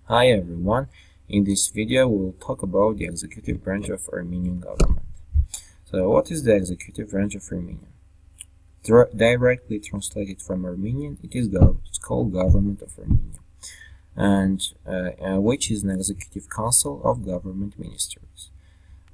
Hi everyone, in this video we will talk about the executive branch of Armenian government. So what is the executive branch of Armenia? Directly translated from Armenian, it's called Government of Armenia, and which is an executive council of government ministers.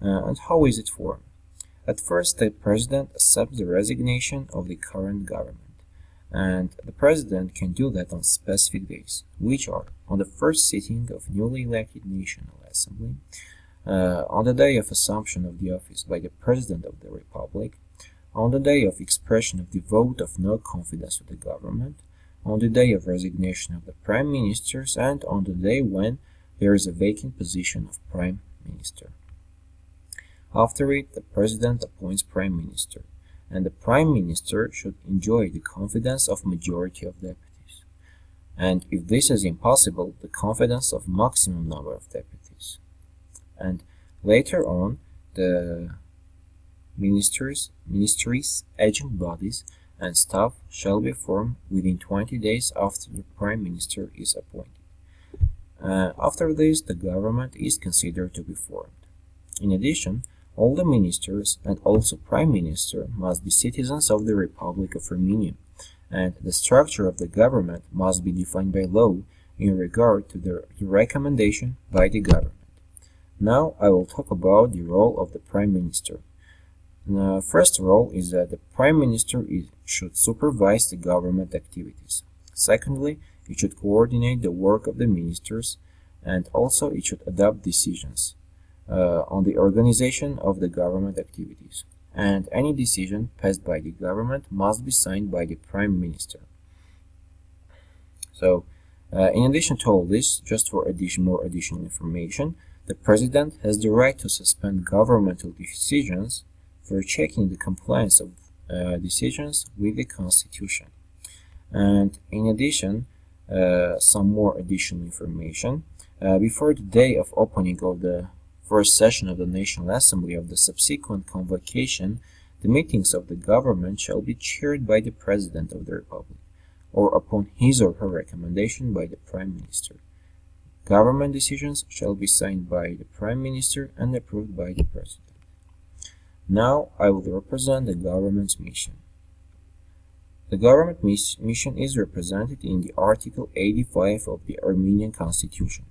And how is it formed? At first, the president accepts the resignation of the current government. And the president can do that on specific days, which are on the first sitting of newly elected National Assembly, on the day of assumption of the office by the President of the Republic, on the day of expression of the vote of no confidence with the government, on the day of resignation of the Prime Ministers, and on the day when there is a vacant position of Prime Minister. After it, the President appoints Prime Minister, and the Prime Minister should enjoy the confidence of majority of deputies, and if this is impossible, the confidence of maximum number of deputies. And later on, the ministries, agent bodies, and staff shall be formed within 20 days after the Prime Minister is appointed. After this, the government is considered to be formed. In addition, all the ministers and also Prime Minister must be citizens of the Republic of Armenia, and the structure of the government must be defined by law in regard to the recommendation by the government. Now I will talk about the role of the Prime Minister. The first role is that the Prime Minister should supervise the government activities. Secondly, it should coordinate the work of the ministers, and also it should adopt decisions on the organization of the government activities, and any decision passed by the government must be signed by the Prime Minister. So, in addition to all this, just for more additional information, the President has the right to suspend governmental decisions for checking the compliance of decisions with the Constitution. And in addition, some more additional information. Before the day of opening of the first session of the National Assembly of the subsequent convocation, the meetings of the government shall be chaired by the President of the Republic, or upon his or her recommendation by the Prime Minister. Government decisions shall be signed by the Prime Minister and approved by the President. Now I will represent the government's mission. The government mission is represented in the Article 85 of the Armenian Constitution.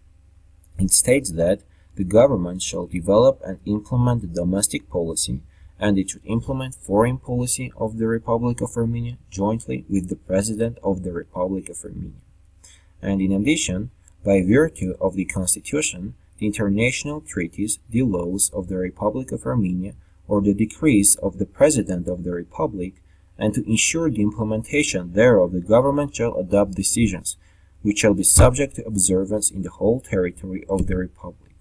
It states that the government shall develop and implement the domestic policy, and it should implement foreign policy of the Republic of Armenia jointly with the President of the Republic of Armenia. And in addition, by virtue of the Constitution, the international treaties, the laws of the Republic of Armenia, or the decrees of the President of the Republic, and to ensure the implementation thereof, the government shall adopt decisions, which shall be subject to observance in the whole territory of the Republic.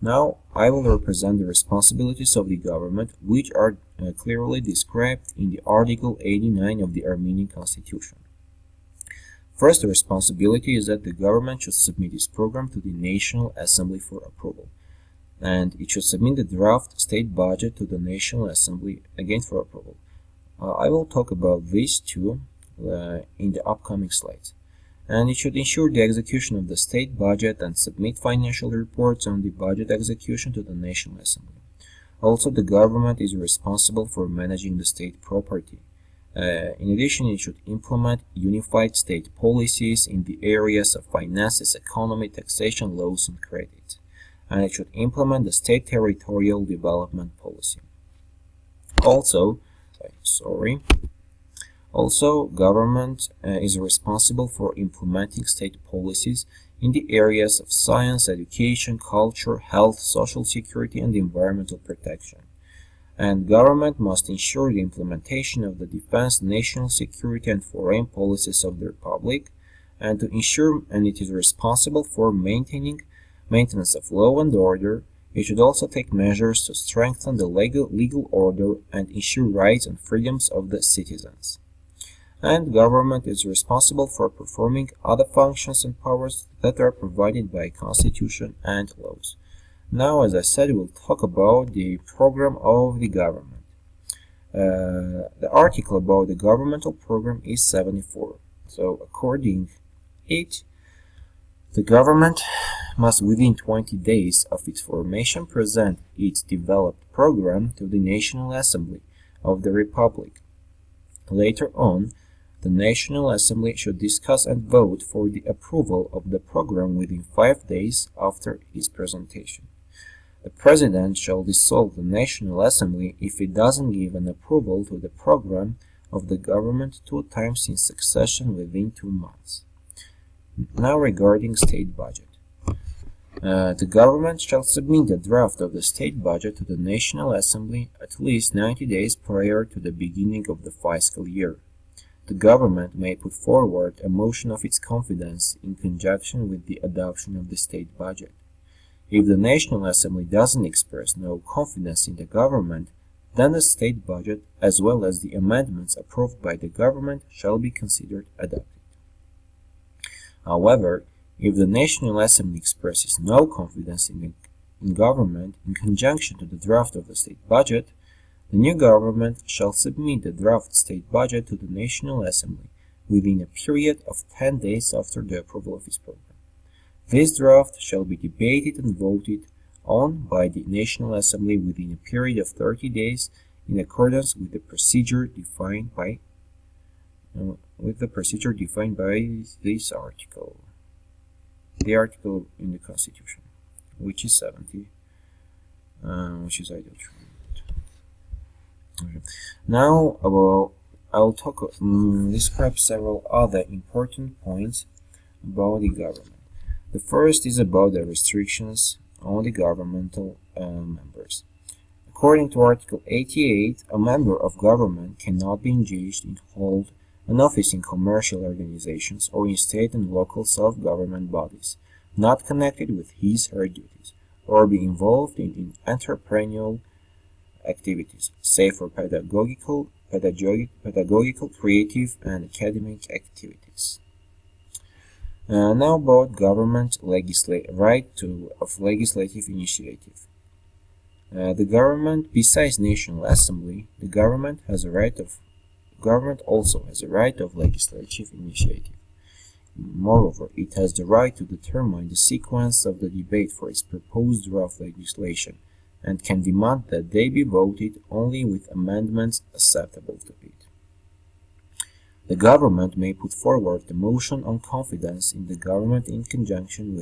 Now I will represent the responsibilities of the government, which are clearly described in the Article 89 of the Armenian Constitution. First, the responsibility is that the government should submit its program to the National Assembly for approval, and it should submit the draft state budget to the National Assembly again for approval. I will talk about these two in the upcoming slides. And it should ensure the execution of the state budget and submit financial reports on the budget execution to the National Assembly. Also, the government is responsible for managing the state property. In addition, it should implement unified state policies in the areas of finances, economy, taxation, laws, and credit. And it should implement the state territorial development policy. Also, government is responsible for implementing state policies in the areas of science, education, culture, health, social security, and environmental protection. And government must ensure the implementation of the defense, national security, and foreign policies of the Republic, and it is responsible for maintenance of law and order. It should also take measures to strengthen the legal order and ensure rights and freedoms of the citizens. And government is responsible for performing other functions and powers that are provided by Constitution and laws. Now, as I said, we'll talk about the program of the government. The article about the governmental program is 74. So, according it, The government must within 20 days of its formation present its developed program to the National Assembly of the Republic. Later on, the National Assembly should discuss and vote for the approval of the program within 5 days after its presentation. The President shall dissolve the National Assembly if it doesn't give an approval to the program of the government 2 times in succession within 2 months. Now regarding state budget. The government shall submit a draft of the state budget to the National Assembly at least 90 days prior to the beginning of the fiscal year. The government may put forward a motion of its confidence in conjunction with the adoption of the state budget. If the National Assembly doesn't express no confidence in the government, then the state budget, as well as the amendments approved by the government, shall be considered adopted. However, if the National Assembly expresses no confidence in government in conjunction to the draft of the state budget, the new government shall submit the draft state budget to the National Assembly within a period of 10 days after the approval of its program. This draft shall be debated and voted on by the National Assembly within a period of 30 days in accordance with the procedure defined by this article. The article in the Constitution, which is 70, which is item 3. Okay. Now, I'll describe several other important points about the government. The first is about the restrictions on the governmental members. According to Article 88, a member of government cannot be engaged in hold an office in commercial organizations or in state and local self-government bodies, not connected with his or her duties, or be involved in entrepreneurial activities, save for pedagogical, creative, and academic activities. Now about government right of legislative initiative. The government, besides National Assembly, the government also has a right of legislative initiative. Moreover, it has the right to determine the sequence of the debate for its proposed draft legislation, and can demand that they be voted only with amendments acceptable to it. The government may put forward a motion on confidence in the government in conjunction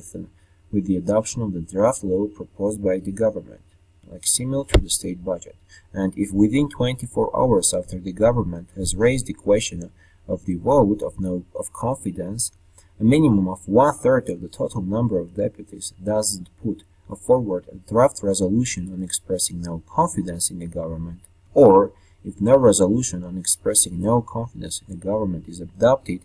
with the adoption of the draft law proposed by the government, like similar to the state budget, and if within 24 hours after the government has raised the question of the vote of confidence, a minimum of 1/3 of the total number of deputies doesn't put forward a draft resolution on expressing no confidence in the government, or if no resolution on expressing no confidence in the government is adopted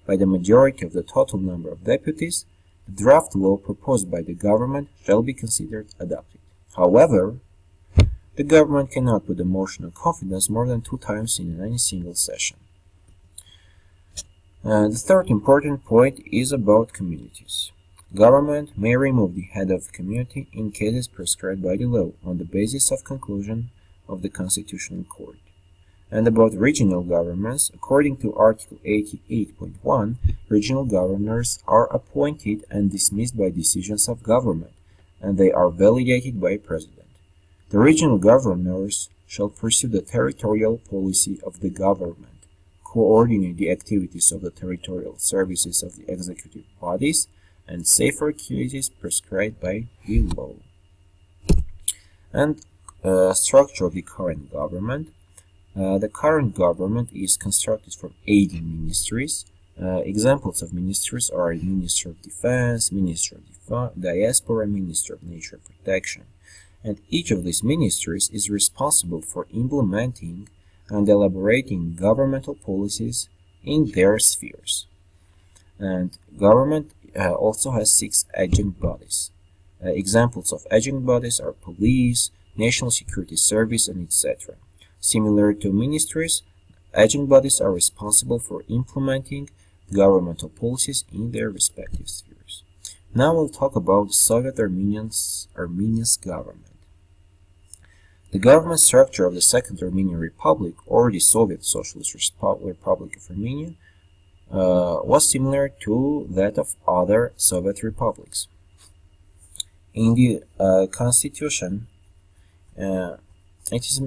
by the majority of the total number of deputies, the draft law proposed by the government shall be considered adopted. However, the government cannot put a motion of confidence more than 2 times in any single session. The third important point is about communities. Government may remove the head of the community in cases prescribed by the law on the basis of conclusion of the Constitutional Court. And about regional governments, according to Article 88.1, regional governors are appointed and dismissed by decisions of government, and they are validated by President. The regional governors shall pursue the territorial policy of the government, coordinate the activities of the territorial services of the executive bodies, and safeguard activities prescribed by the law. And structure of the current government. The current government is constructed from 80 ministries. Examples of ministries are Minister of Defense, Minister of Diaspora, Minister of Nature Protection. And each of these ministries is responsible for implementing and elaborating governmental policies in their spheres. And government also has 6 adjunct bodies. Examples of adjunct bodies are police, National Security Service, and etc. Similar to ministries, adjunct bodies are responsible for implementing governmental policies in their respective spheres. Now we'll talk about the Soviet Armenia's government. The government structure of the Second Armenian Republic, or the Soviet Socialist Republic of Armenia, was similar to that of other Soviet republics. In the Constitution, it is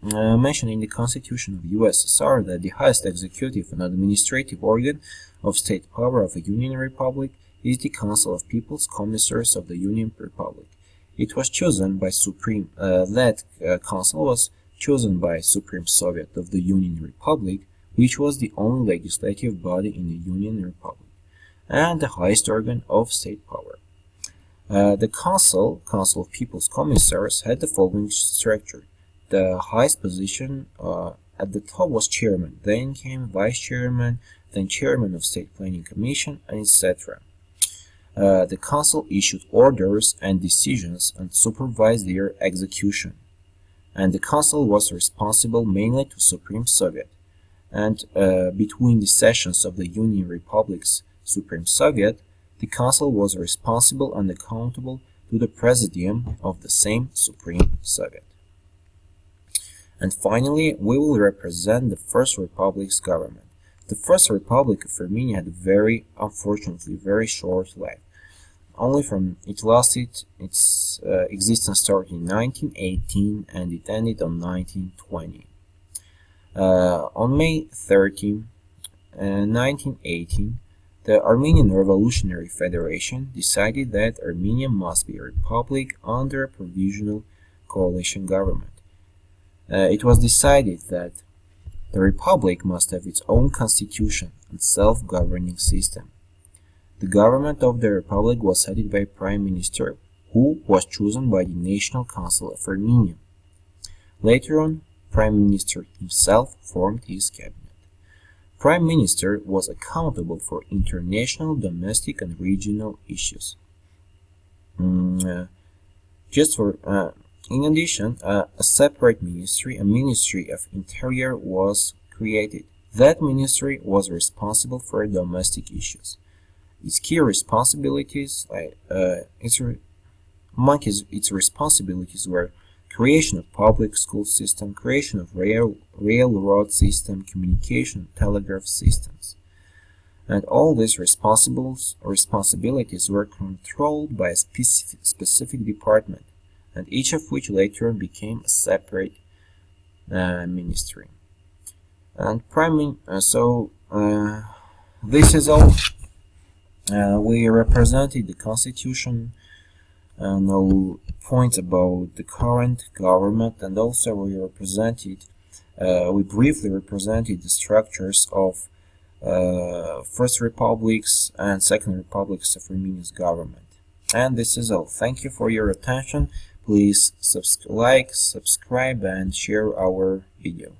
mentioned in the Constitution of USSR that the highest executive and administrative organ of state power of a Union Republic is the Council of People's Commissars of the Union Republic. It was chosen by that council was chosen by Supreme Soviet of the Union Republic, which was the only legislative body in the Union Republic, and the highest organ of state power. The Council of People's Commissars, had the following structure. The highest position at the top was chairman, then came vice chairman, then chairman of State Planning Commission, and etc. The Council issued orders and decisions and supervised their execution. And the Council was responsible mainly to Supreme Soviet. And between the sessions of the Union Republic's Supreme Soviet, the Council was responsible and accountable to the Presidium of the same Supreme Soviet. And finally, we will represent the First Republic's government. The First Republic of Armenia had unfortunately, very short life. It lasted its existence starting in 1918 and it ended on 1920. On May 13, 1918, the Armenian Revolutionary Federation decided that Armenia must be a republic under a provisional coalition government. It was decided that the republic must have its own constitution and self-governing system. The government of the republic was headed by a prime minister, who was chosen by the National Council of Armenia. Later on, prime minister himself formed his cabinet. Prime minister was accountable for international, domestic, and regional issues. In addition, a separate ministry, a Ministry of Interior, was created. That ministry was responsible for domestic issues. Its key responsibilities, among its responsibilities were creation of public school system, creation of railroad system, communication and telegraph systems. And all these responsibilities were controlled by a specific department, and each of which later became a separate ministry. And this is all. We represented the Constitution and all points about the current government, and also we briefly represented the structures of First Republics and Second Republics of Armenia's government. And this is all. Thank you for your attention. Please like, subscribe, and share our video.